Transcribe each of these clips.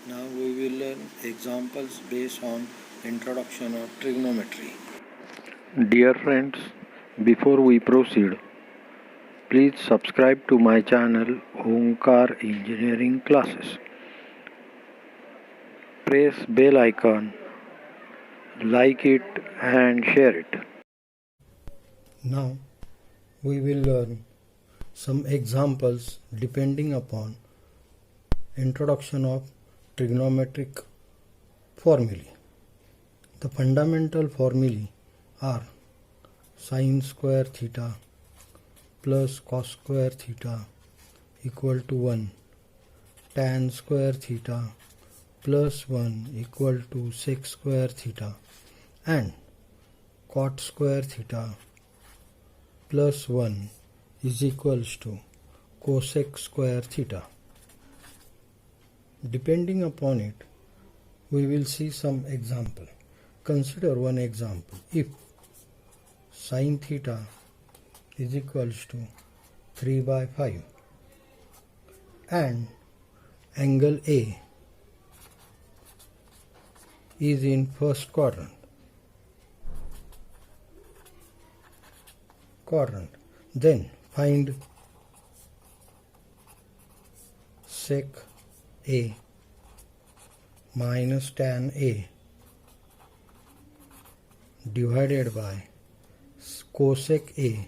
Now we will learn examples based on introduction of trigonometry. Dear friends, before we proceed, please subscribe to my channel Omkar Engineering Classes. Press bell icon, like it and share it. Now we will learn some examples depending upon introduction of trigonometric formulae. The fundamental formulae are sin square theta plus cos square theta equal to 1, tan square theta plus 1 equal to sec square theta, and cot square theta plus 1 is equals to cosec square theta. Depending upon it, we will see some example. Consider one example. If sin theta is equals to 3 by 5 and angle A is in first quadrant, then find sec A minus tan A divided by cosec A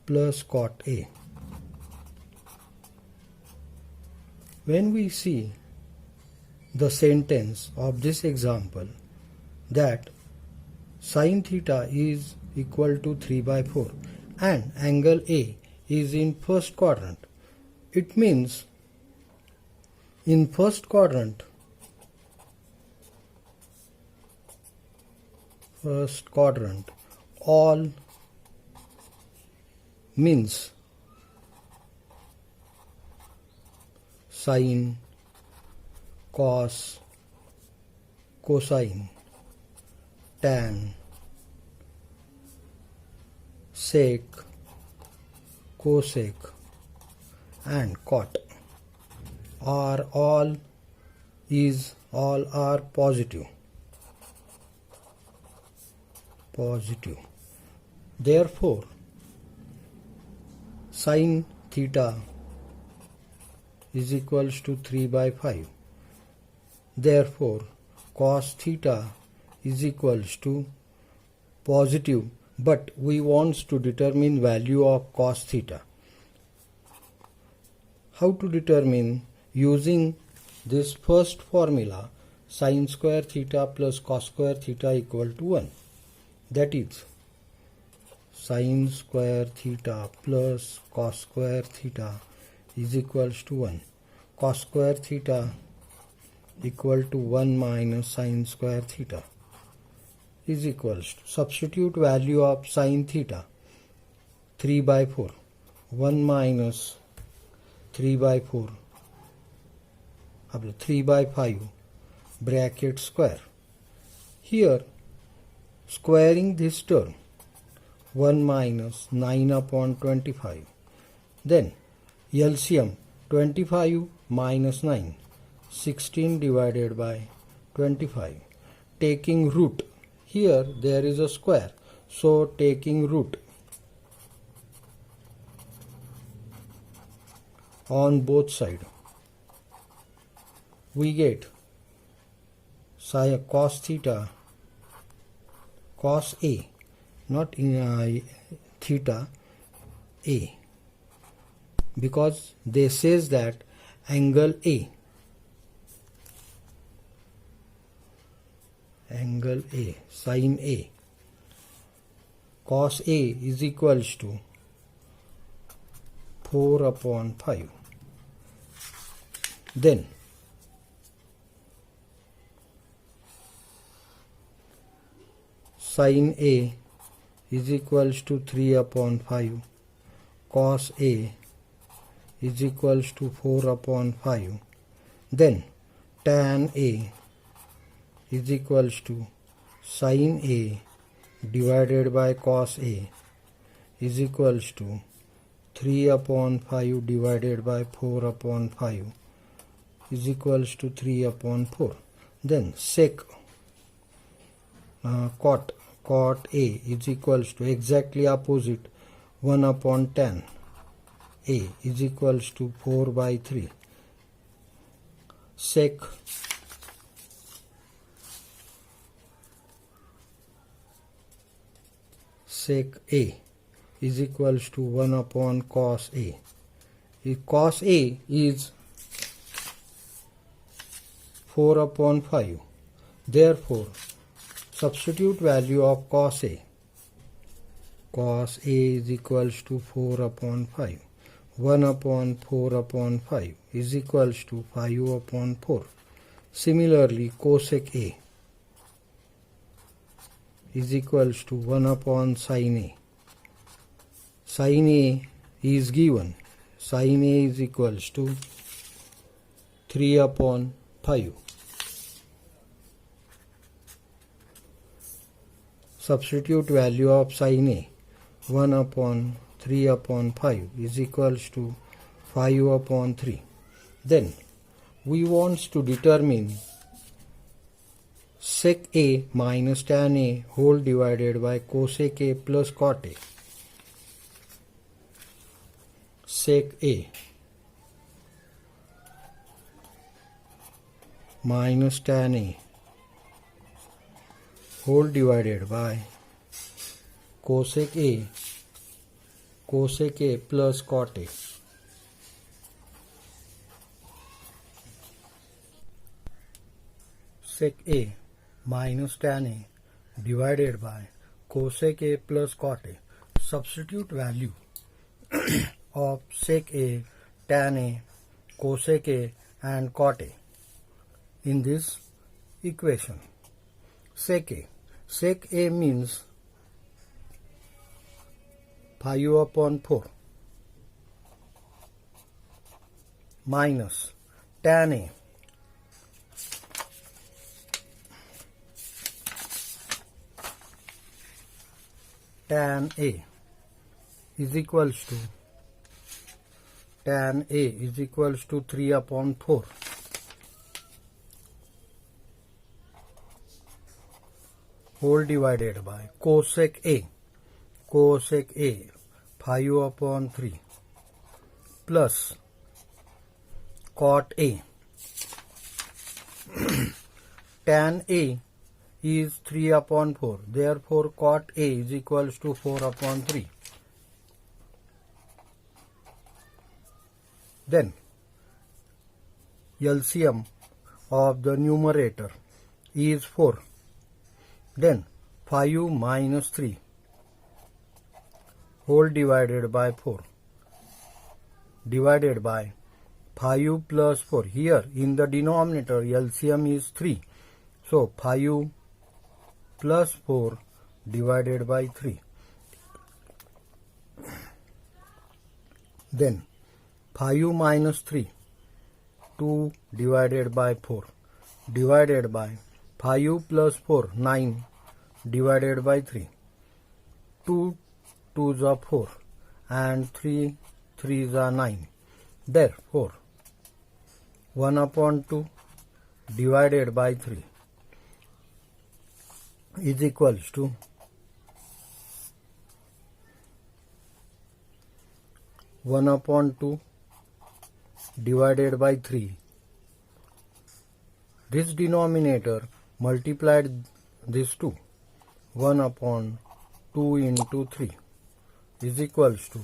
plus cot A. When we see the sentence of this example that sin theta is equal to 3 by 4 and angle A is in first quadrant, it means in first quadrant all means sin, cos, cosine, tan, sec, cosec and cot are all are positive. Therefore, sin theta is equals to 3 by 5. Therefore, cos theta is equals to positive, but we want to determine value of cos theta. How to determine? Using this first formula, sin square theta plus cos square theta equal to 1. That is, sin square theta plus cos square theta is equals to 1. Cos square theta equal to 1 minus sin square theta is equals to, substitute value of sin theta 3 by 4, 1 minus 3 by 4 3 by 5 bracket square. Here squaring this term, 1 minus 9 upon 25. Then LCM 25 minus 9, 16 divided by 25. Taking root, here there is a square, so taking root on both sides, we get cos theta, cos A, not in theta A, because they says that angle A, sin A, cos A is equals to 4 upon 5. Then sin A is equals to 3 upon 5, cos A is equals to 4 upon 5. Then tan A is equals to sin A divided by cos A is equals to 3 upon 5 divided by 4 upon 5. is equals to 3 upon 4. Then sec cot A is equals to exactly opposite 1 upon tan A is equals to 4 by 3. Sec A is equals to 1 upon cos A. If cos A is 4 upon 5. Therefore, substitute value of cos A. Cos A is equals to 4 upon 5. 1 upon 4 upon 5 is equals to 5 upon 4. Similarly, cosec A is equals to 1 upon sin A. Sin A is given. Sin A is equals to 3 upon 5. Substitute value of sin A. 1 upon 3 upon 5 is equals to 5 upon 3. Then we want to determine sec A minus tan A whole divided by cosec A plus cot A. Sec A minus tan A whole divided by cosec A plus cot A. Sec A minus tan A divided by cosec A plus cot A. Substitute value of sec A, tan A, cosec A and cot A in this equation. Sec A means 5 upon 4 minus tan A is equals to 3 upon 4 whole divided by cosec A 5 upon 3 plus cot A. Tan A is 3 upon 4. Therefore, cot A is equals to 4 upon 3. Then, LCM of the numerator is 4. Then, 5 minus 3 whole divided by 4 divided by 5 plus 4. Here in the denominator LCM is 3. So 5 plus 4 divided by 3. Then 5 minus 3 2 divided by 4 divided by 5 plus 4 9 divided by 3. 2 2s are 4 and 3 3s are 9. Therefore, 1 upon 2 divided by 3 is equals to 1 upon 2 divided by 3. This denominator multiplied this 2. 1 upon 2 into 3 is equals to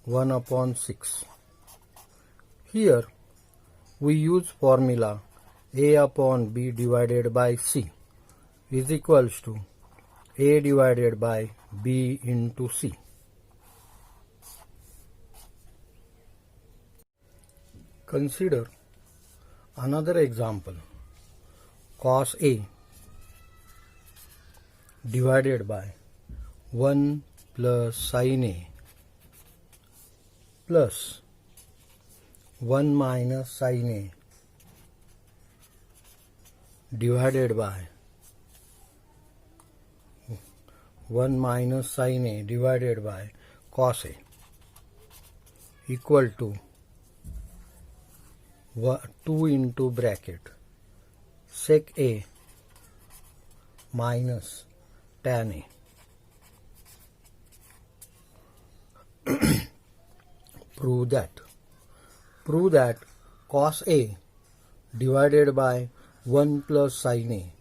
1 upon 6. Here we use formula A upon B divided by C is equals to A divided by B into C. Consider another example. Cos A divided by 1 plus sin A plus 1 minus sin A divided by 1 minus sin A divided by cos A equal to 2 into bracket sec A minus tan A. Prove that cos A divided by 1 plus sin A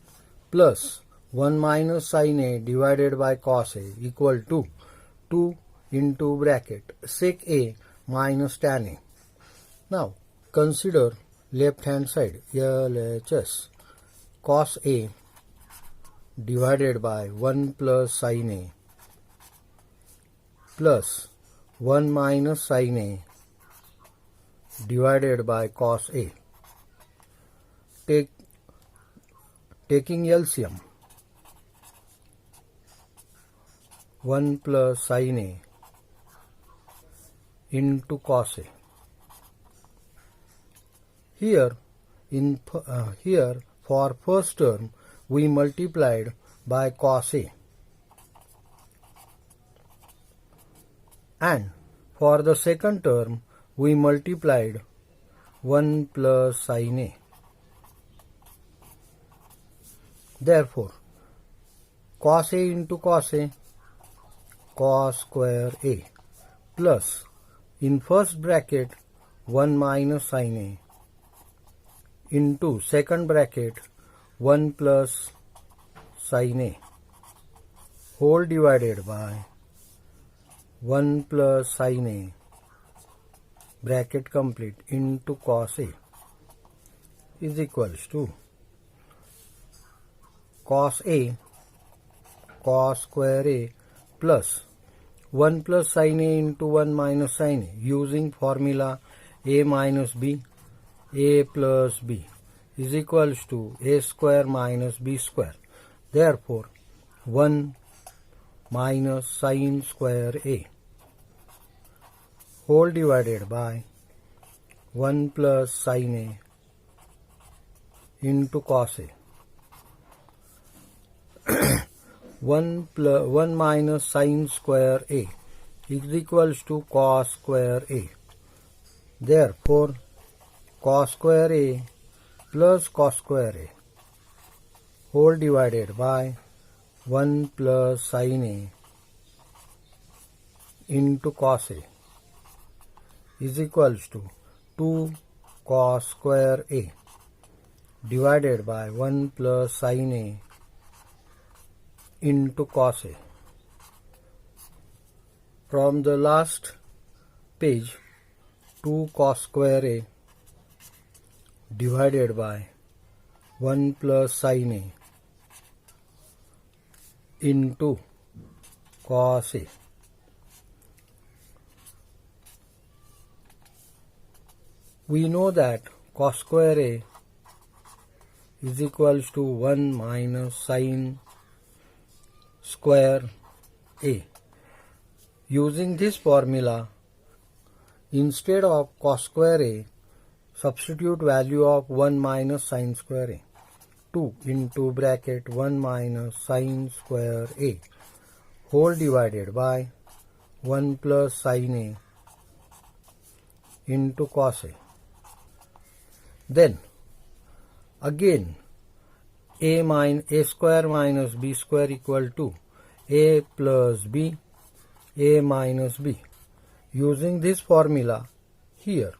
plus 1 minus sin A divided by cos A equal to 2 into bracket sec A minus tan A. Now consider left hand side LHS. Cos A divided by 1 plus sin A plus 1 minus sin A divided by cos A. Taking LCM, 1 plus sin A into cos A. Here for first term we multiplied by cos A, and for the second term we multiplied 1 plus sin A. Therefore, cos A into cos A, cos square A, plus in first bracket 1 minus sin A into second bracket 1 plus sin A whole divided by 1 plus sin A bracket complete into cos A is equals to cos A cos square A plus 1 plus sin A into 1 minus sin A using formula A minus B, A plus B is equals to A square minus B square. Therefore, 1 minus sin square A whole divided by 1 plus sin A into cos A. 1 minus sin square A is equals to cos square A. Therefore, cos square A plus cos square A whole divided by 1 plus sin A into cos A is equals to 2 cos square A divided by 1 plus sin A into cos A. From the last page, 2 cos square A divided by 1 plus sin A into cos A. We know that cos square A is equals to 1 minus sin square A. Using this formula, instead of cos square A, substitute value of 1 minus sin square A. 2 into bracket 1 minus sin square A whole divided by 1 plus sin A into cos A. Then again A square minus B square equal to A plus B, A minus B. Using this formula, here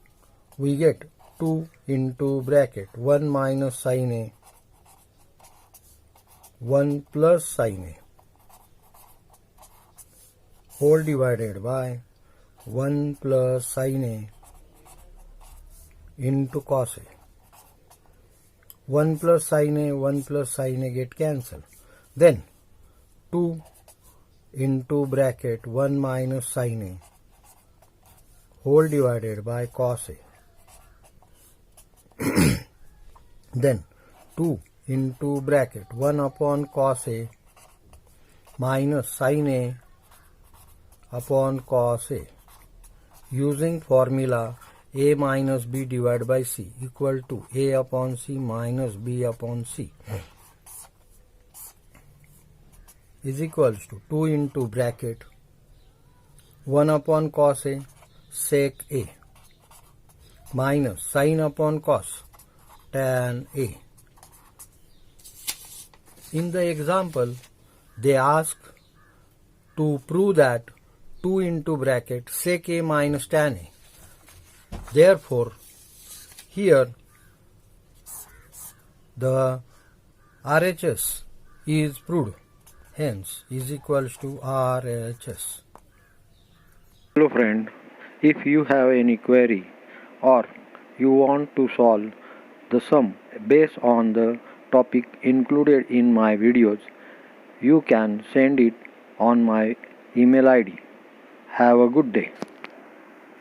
we get 2 into bracket 1 minus sin A, 1 plus sin A whole divided by 1 plus sin A into cos A. 1 plus sin A, 1 plus sin A get cancelled. Then 2 into bracket 1 minus sin A whole divided by cos A. Then 2 into bracket 1 upon cos A minus sin A upon cos A. Using formula A minus B divided by C equal to A upon C minus B upon C is equals to 2 into bracket 1 upon cos A sec A minus sin upon cos tan A. In the example, they ask to prove that 2 into bracket sec A minus tan A. Therefore, here the RHS is proved, hence is equals to RHS. Hello friend, if you have any query or you want to solve the sum based on the topic included in my videos, you can send it on my email ID. Have a good day.